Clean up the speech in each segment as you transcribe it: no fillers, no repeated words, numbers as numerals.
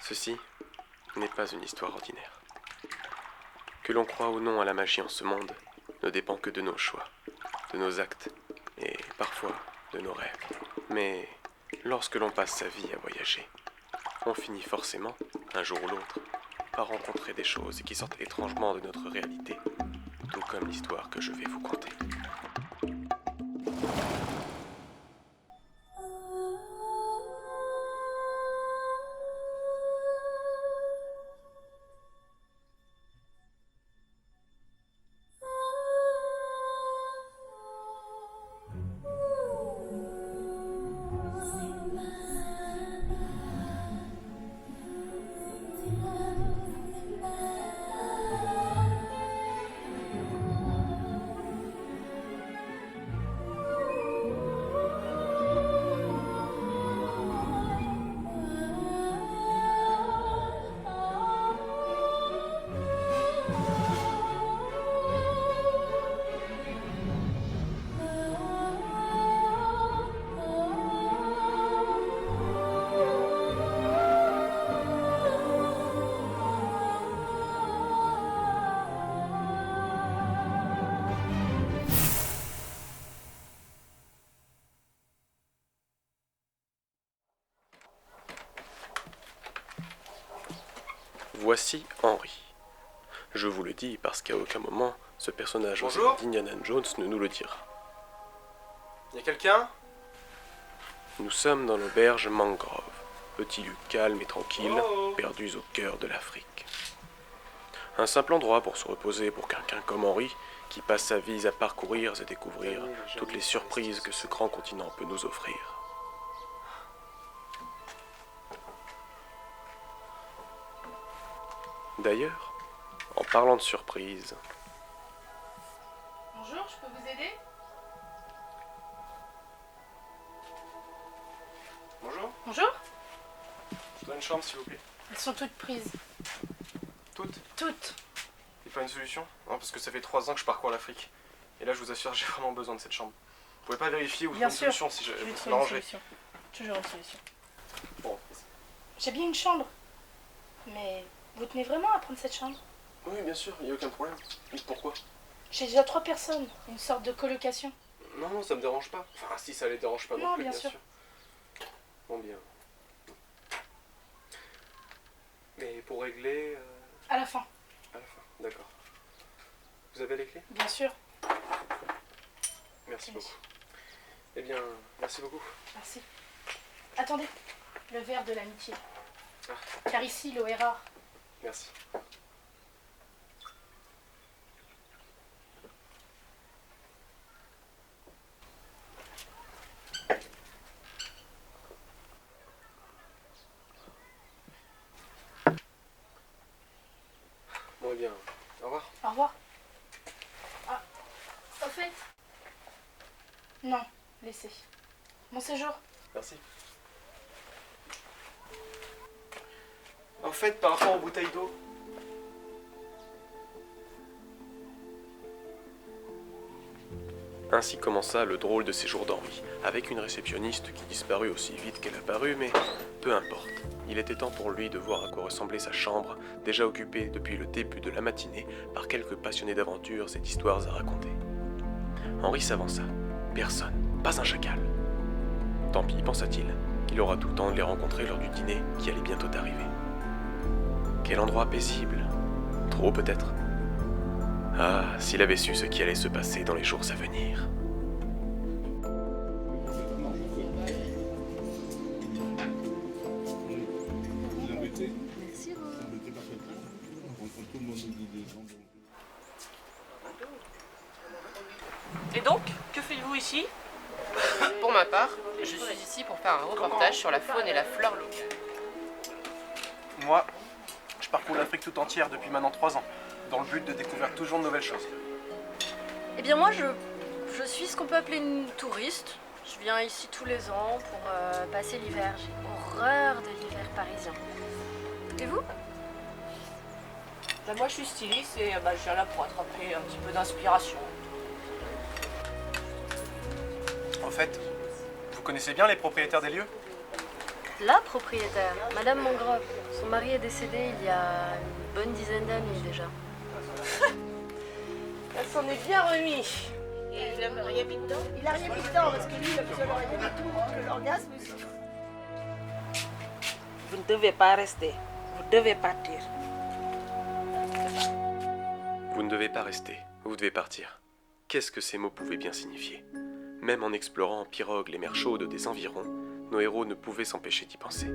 Ceci n'est pas une histoire ordinaire. Que l'on croit ou non à la magie en ce monde ne dépend que de nos choix, de nos actes et parfois de nos rêves. Mais lorsque l'on passe sa vie à voyager, on finit forcément, un jour ou l'autre, par rencontrer des choses qui sortent étrangement de notre réalité, tout comme l'histoire que je vais vous conter. Voici Henry. Je vous le dis parce qu'à aucun moment, ce personnage Bonjour. d'Indiana Jones ne nous le dira. Y'a quelqu'un? Nous sommes dans l'auberge Mangrove, petit lieu calme et tranquille, Oh. perdus au cœur de l'Afrique. Un simple endroit pour se reposer pour quelqu'un comme Henry, qui passe sa vie à parcourir et découvrir toutes les surprises que ce grand continent peut nous offrir. D'ailleurs, en parlant de surprises, Bonjour, je peux vous aider? Bonjour. Bonjour? Je dois une chambre s'il vous plaît. Elles sont toutes prises. Toutes? Toutes. Y'a pas une solution? Non, parce que ça fait 3 ans que je parcours l'Afrique. Et là, je vous assure, j'ai vraiment besoin de cette chambre. Vous pouvez pas vérifier ou Bien trouver une sûr. solution si Je vais vous trouver une m'arrangez. solution. Toujours une solution. Bon. J'ai bien une chambre. Mais vous tenez vraiment à prendre cette chambre? Oui, bien sûr, y a aucun problème. Mais pourquoi? J'ai déjà 3 personnes. Une sorte de colocation. Non, non, ça me dérange pas. Enfin, si ça les dérange pas non, Non, plus, bien sûr. Bon, bien. Mais pour régler. À la fin, À la fin, d'accord. Vous avez les clés? bien sûr. Merci Oui. beaucoup. Eh bien, merci beaucoup. Merci. Attendez, le verre de l'amitié. Ah. Car ici, l'eau est rare. Merci. Bon, eh bien, au revoir. Au revoir. Ah, au fait? Non, laissez. Bon séjour. Merci. En fait, par rapport aux bouteilles d'eau, ainsi commença le drôle de séjour d'Henry, avec une réceptionniste qui disparut aussi vite qu'elle apparut, mais peu importe. Il était temps pour lui de voir à quoi ressemblait sa chambre, déjà occupée depuis le début de la matinée par quelques passionnés d'aventures et d'histoires à raconter. Henry s'avança. Personne, pas un chacal. Tant pis, pensa-t-il, il aura tout le temps de les rencontrer lors du dîner qui allait bientôt arriver. Quel endroit paisible. Trop peut-être. Ah, s'il avait su ce qui allait se passer dans les jours à venir. Merci Rose. Et donc, que faites-vous ici? Pour ma part, je suis ici pour faire un reportage sur la faune et la flore locale. moi, je parcours l'Afrique tout entière depuis maintenant 3 ans, dans le but de découvrir toujours de nouvelles choses. Eh bien moi je suis ce qu'on peut appeler une touriste. Je viens ici tous les ans pour passer l'hiver. J'ai horreur de l'hiver parisien. Et vous? Ben, moi, je suis styliste et je viens là pour attraper un petit peu d'inspiration. En fait, vous connaissez bien les propriétaires des lieux? La propriétaire, Madame Mangrove. Son mari est décédé il y a une bonne dizaine d'années déjà. Elle s'en est bien remis. Et il a rien mis dedans. Il a rien mis dedans parce que lui, il a besoin de rien du tout, que l'orgasme aussi. Vous ne devez pas rester. Vous devez partir. Vous ne devez pas rester, vous devez partir. Qu'est-ce que ces mots pouvaient bien signifier? Même en explorant en pirogue les mers chaudes des environs, nos héros ne pouvaient s'empêcher d'y penser.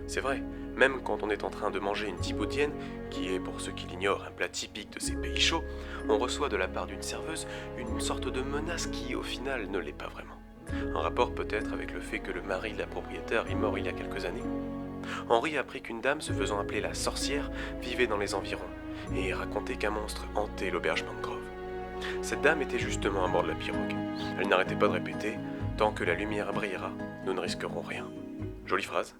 C'est vrai, même quand on est en train de manger une thibaudienne, qui est pour ceux qui l'ignorent un plat typique de ces pays chauds, on reçoit de la part d'une serveuse une sorte de menace qui au final ne l'est pas vraiment. Un rapport peut-être avec le fait que le mari de la propriétaire est mort il y a quelques années. Henri apprit qu'une dame se faisant appeler la sorcière vivait dans les environs et racontait qu'un monstre hantait l'auberge Mangrove. Cette dame était justement à bord de la pirogue. Elle n'arrêtait pas de répéter « Tant que la lumière brillera, nous ne risquerons rien ». Jolie phrase.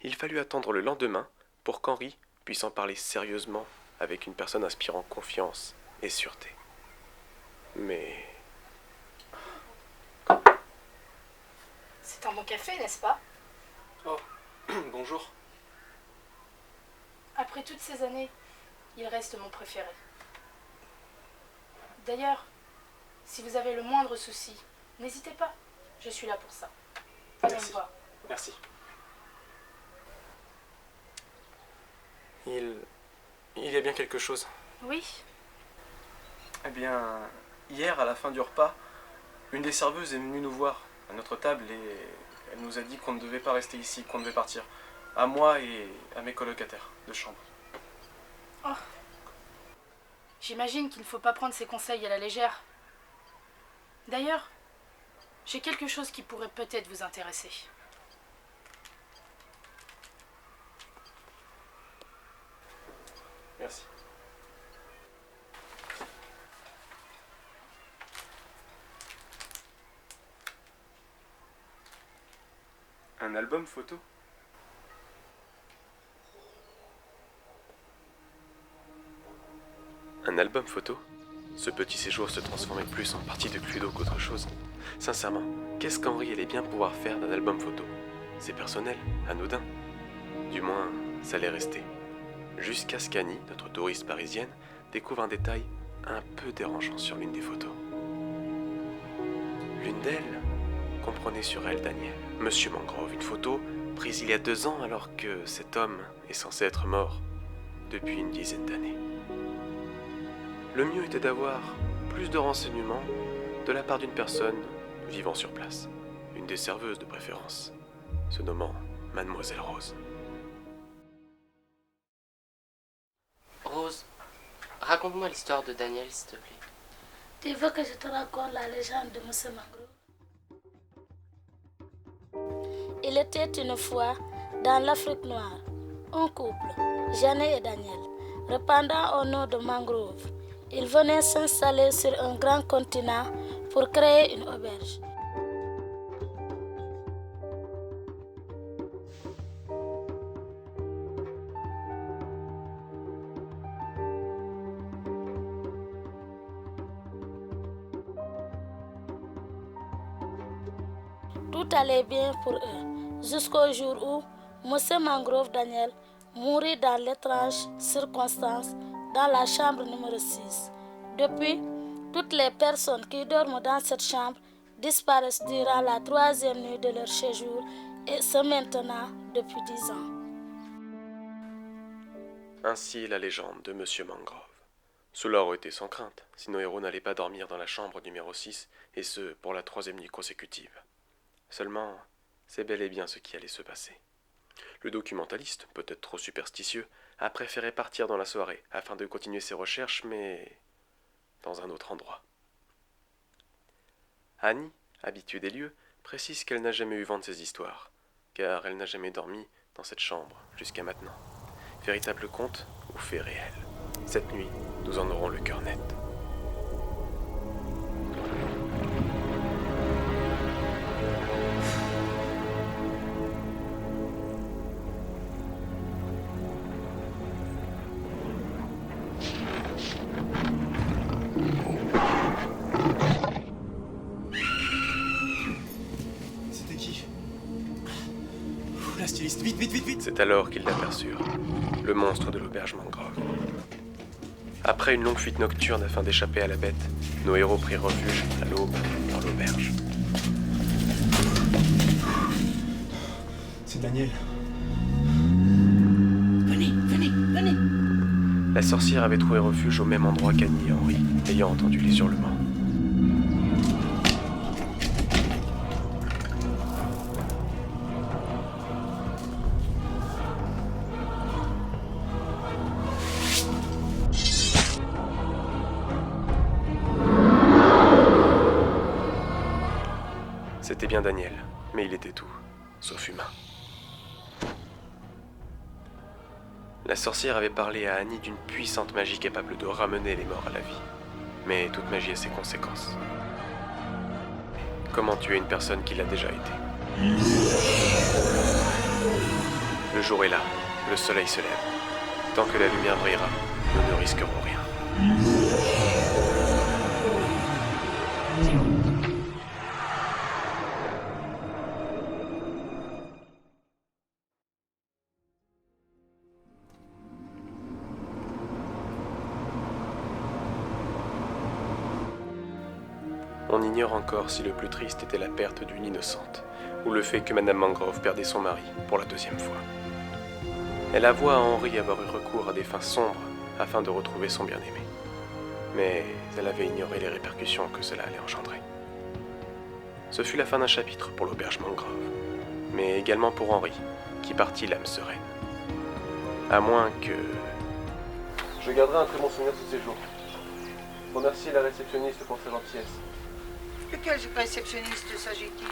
Il fallut attendre le lendemain pour qu'Henri puisse en parler sérieusement avec une personne inspirant confiance et sûreté. Mais... C'est un bon café, n'est-ce pas? Oh, bonjour. Après toutes ces années, il reste mon préféré. D'ailleurs, si vous avez le moindre souci, n'hésitez pas, je suis là pour ça. Allons Merci. voir. Merci. Il y a bien quelque chose. Oui, Eh bien, hier, à la fin du repas, une des serveuses est venue nous voir à notre table et elle nous a dit qu'on ne devait pas rester ici, qu'on devait partir. À moi et à mes colocataires de chambre. j'imagine qu'il ne faut pas prendre ses conseils à la légère. D'ailleurs, j'ai quelque chose qui pourrait peut-être vous intéresser. Merci. Un album photo? Un album photo? Ce petit séjour se transformait plus en partie de Cluedo qu'autre chose. Sincèrement, qu'est-ce qu'Henri allait bien pouvoir faire d'un album photo? C'est personnel, anodin. Du moins, ça allait rester. Jusqu'à ce qu'Annie, notre touriste parisienne, découvre un détail un peu dérangeant sur l'une des photos. L'une d'elles comprenait sur elle Daniel, Monsieur Mangrove, une photo prise il y a 2 ans alors que cet homme est censé être mort depuis une dizaine d'années. Le mieux était d'avoir plus de renseignements de la part d'une personne vivant sur place, une des serveuses de préférence, se nommant Mademoiselle Rose. Rose, raconte-moi l'histoire de Daniel, s'il te plaît. Tu veux que je te raconte la légende de M. Mangrove? Il était une fois dans l'Afrique noire, un couple, Jeannet et Daniel, répandant au nom de Mangrove. Ils venaient s'installer sur un grand continent pour créer une auberge. Tout allait bien pour eux, jusqu'au jour où M. Mangrove Daniel mourut dans l'étrange circonstance dans la chambre numéro 6. Depuis, toutes les personnes qui dorment dans cette chambre disparaissent durant la 3e nuit de leur séjour et ce maintenant depuis 10 ans. Ainsi est la légende de Monsieur Mangrove. Cela aurait été sans crainte, si nos héros n'allaient pas dormir dans la chambre numéro 6, et ce, pour la 3e nuit consécutive. Seulement, c'est bel et bien ce qui allait se passer. Le documentaliste, peut-être trop superstitieux, a préféré partir dans la soirée afin de continuer ses recherches, mais dans un autre endroit. Annie, habituée des lieux, précise qu'elle n'a jamais eu vent de ces histoires, car elle n'a jamais dormi dans cette chambre jusqu'à maintenant. Véritable conte ou fait réel? Cette nuit, nous en aurons le cœur net. C'était qui? La styliste, vite, vite, vite, vite! C'est C'est alors qu'ils l'aperçurent, le monstre de l'auberge Mangrove. Après une longue fuite nocturne afin d'échapper à la bête, nos héros prirent refuge à l'aube dans l'auberge. C'est Daniel. Venez, venez, venez. La sorcière avait trouvé refuge au même endroit qu'Annie et Henri, ayant entendu les hurlements. C'était bien Daniel, mais il était tout, sauf humain. La sorcière avait parlé à Annie d'une puissante magie capable de ramener les morts à la vie. Mais toute magie a ses conséquences. Comment tuer une personne qui l'a déjà été? Le jour est là, le soleil se lève. Tant que la lumière brillera, nous ne risquerons rien. On ignore encore si le plus triste était la perte d'une innocente, ou le fait que Madame Mangrove perdait son mari pour la deuxième fois. Elle avoua à Henri avoir eu recours à des fins sombres afin de retrouver son bien-aimé. Mais elle avait ignoré les répercussions que cela allait engendrer. Ce fut la fin d'un chapitre pour l'auberge Mangrove, mais également pour Henri, qui partit l'âme sereine. À moins que... Je garderai un très bon souvenir de ce séjour. Remerciez la réceptionniste pour sa gentillesse. De quel réceptionniste s'agit-il?